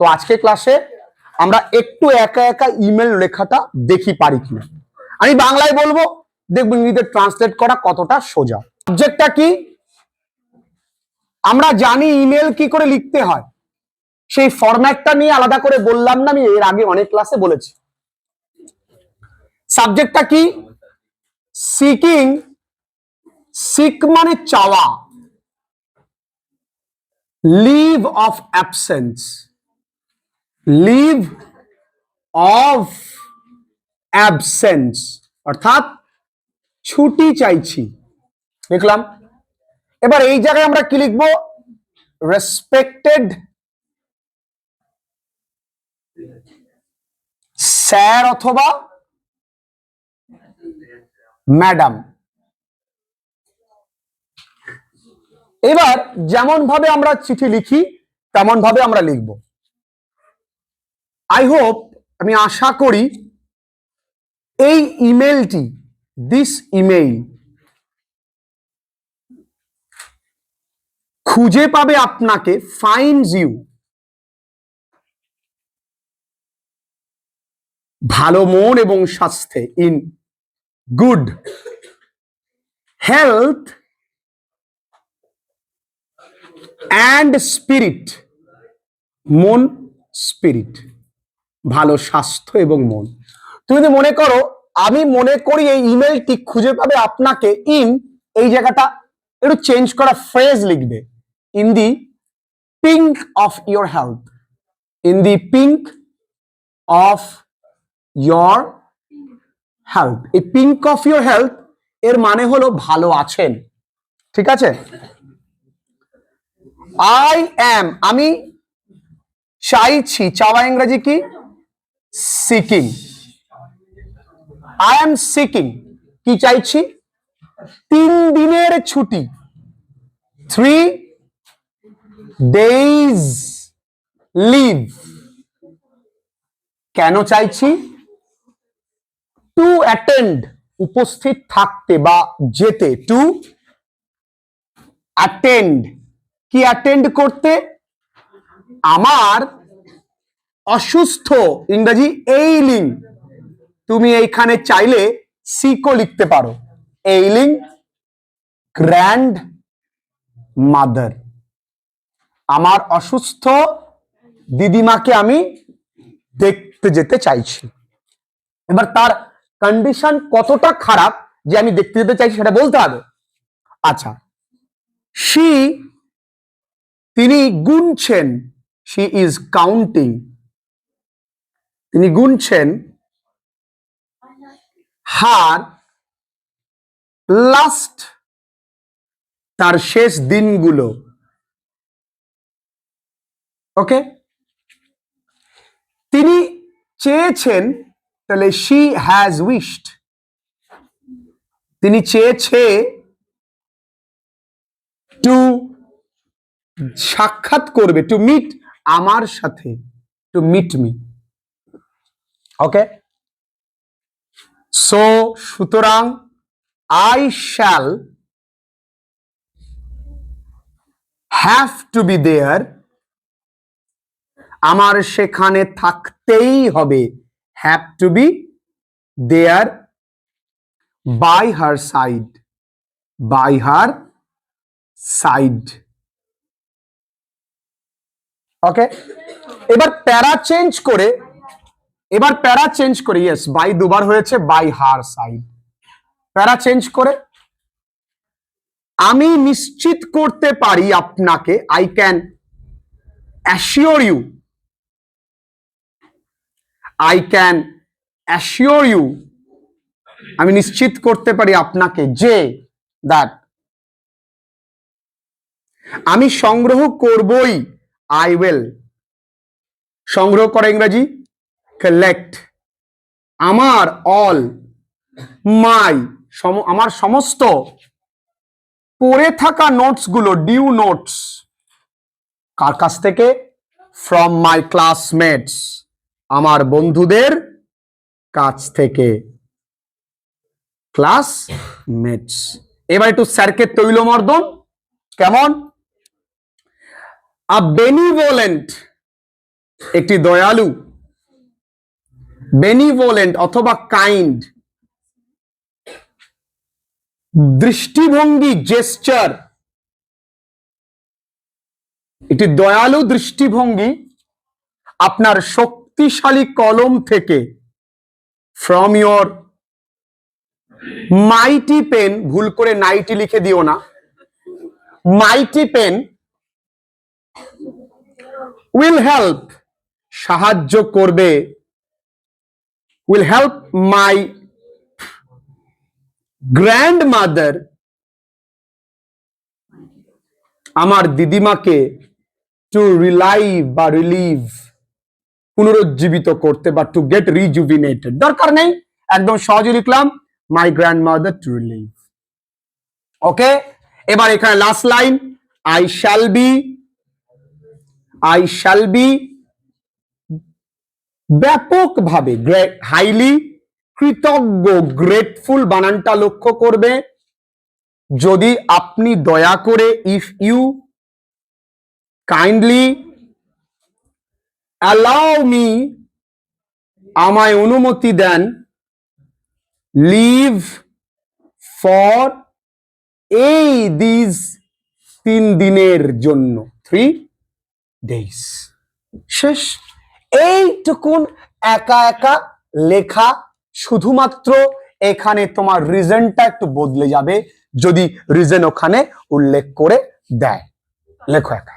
তো আজকে ক্লাসে আমরা একটু একা একা ইমেল লেখাটা দেখি পারি কিনা। আমি বাংলায় বলবো, দেখবো ইংরেজিতে ট্রান্সলেট করা কতটা সোজা। সাবজেক্টটা কি? আমরা জানি ইমেল কি করে লিখতে হয়, সেই ফরম্যাটটা নিয়ে আলাদা করে বললাম না, আমি এর আগে অনেক ক্লাসে বলেছি। সাবজেক্টটা কি? সিকিং। সিক মানে চাওয়া, leave of absence, leave of absence অর্থাৎ ছুটি চাইছি, লিখলাম। এবার এই জায়গায় আমরা কি লিখবো? রেসপেক্টেড স্যার অথবা ম্যাডাম। এবার যেমন ভাবে আমরা চিঠি লিখি তেমন ভাবে আমরা লিখব। আই হোপ, আমি আশা করি এই ইমেলটি, দিস ইমেইল খুঁজে পাবে আপনাকে, ফাইন্ডস ইউ, ভালো মন এবং স্বাস্থ্যে, in good health and spirit, মন স্পিরিট, ভালো স্বাস্থ্য এবং মন। তুমি যদি মনে করো, আমি মনে করি এই ইমেলটি খুঁজে পাবে আপনাকে, ইন এই জায়গাটা একটু চেঞ্জ করা, ফ্রেজ লিখবে, in the pink of your health, in the pink of your health. এই পিঙ্ক অফ ইয়োর হেলথ এর মানে হলো ভালো আছেন, ঠিক আছে? আই অ্যাম, আমি চাইছি, চাওয়া ইংরেজি কি? সিকিং। আই অ্যাম সিকিং, কি চাইছি? 3 দিনের ছুটি, 3 days লিভ। কেন চাইছি? টু অ্যাটেন্ড, উপস্থিত থাকতে বা যেতে, টু অ্যাটেন্ড, কি অ্যাটেন্ড করতে? আমার অসুস্থ, ইংরেজি এইলিং। তুমি এইখানে চাইলে সিকো লিখতে পারো, এইলিং গ্র্যান্ড মাদার, আমার অসুস্থ দিদিমাকে আমি দেখতে যেতে চাইছি। এবার তার কন্ডিশন কতটা খারাপ যে আমি দেখতে যেতে চাইছি সেটা বলতে হবে। আচ্ছা, তিনি গুনছেন, শি ইজ কাউন্টিং, তিনি গুনছেন হার লাস্ট, তার শেষ দিনগুলো। ওকে, তিনি চেয়েছেন, তাহলে শি হ্যাজ উইশড, তিনি চেয়েছে টু সাক্ষাৎ করবে, টু মিট আমার সাথে, to meet me. Okay, so সুতরাং I shall have to be there, আমার সেখানে থাকতেই হবে, have to be there, by her side, by her side. Okay, এবার প্যারা চেঞ্জ করে, ইয়েস বাই দুবার হয়েছে, by her side, para change করে আমি নিশ্চিত করতে পারি আপনাকে, I can assure you, I can assure you, আমি নিশ্চিত করতে পারি আপনাকে যে, দ্যাট, আমি সংগ্রহ করবই, আই উইল, সংগ্রহ করা ইংরেজি কালেক্ট, আমার অল মাই, আমার সমস্ত পড়ে থাকা নোটস গুলো, ডিউ নোটস, কার কাছ থেকে? ফ্রম মাই ক্লাসমেটস, আমার বন্ধুদের কাছ থেকে, ক্লাসমেটস। এবার একটু স্যারকে তৈলমর্দন, কেমন? আ বেনিভোলেন্ট একটি দয়ালু, বেনিভোলেন্ট অথবা কাইন্ড, দৃষ্টিভঙ্গি, জেস্টার, একটি দয়ালু দৃষ্টিভঙ্গি আপনার শক্তিশালী কলম থেকে, ফ্রম ইয়োর মাইটি পেন, ভুল করে নাইটি লিখে দিও না, মাইটি পেন উইল হেল্প, সাহায্য করবে, উইল হেল্প মাই গ্র্যান্ডমাদার, আমার দিদিমাকে, টু রিলাইভ বা রিলিভ, পুনরুজ্জীবিত করতে বা টু গেট রিজুভিনেটেড। দরকার নেই, একদম সহজে লিখলাম my grandmother to relieve. Okay, এবার এখানে last line, I shall be ব্যাপকভাবে, হাইলি, কৃতজ্ঞ, গ্রেটফুল বানানটা লক্ষ্য করবে, যদি আপনি দয়া করে, if you kindly allow me, আমায় অনুমতি দেন, লিভ ফর এই দিস 3 দিনের জন্য, 3 days। শেষ। এইটুকুন একা একা লেখা, শুধুমাত্র এখানে তোমার রিজনটা একটু বদলে যাবে যদি রিজন ওখানে উল্লেখ করে দেয়। লেখো একা।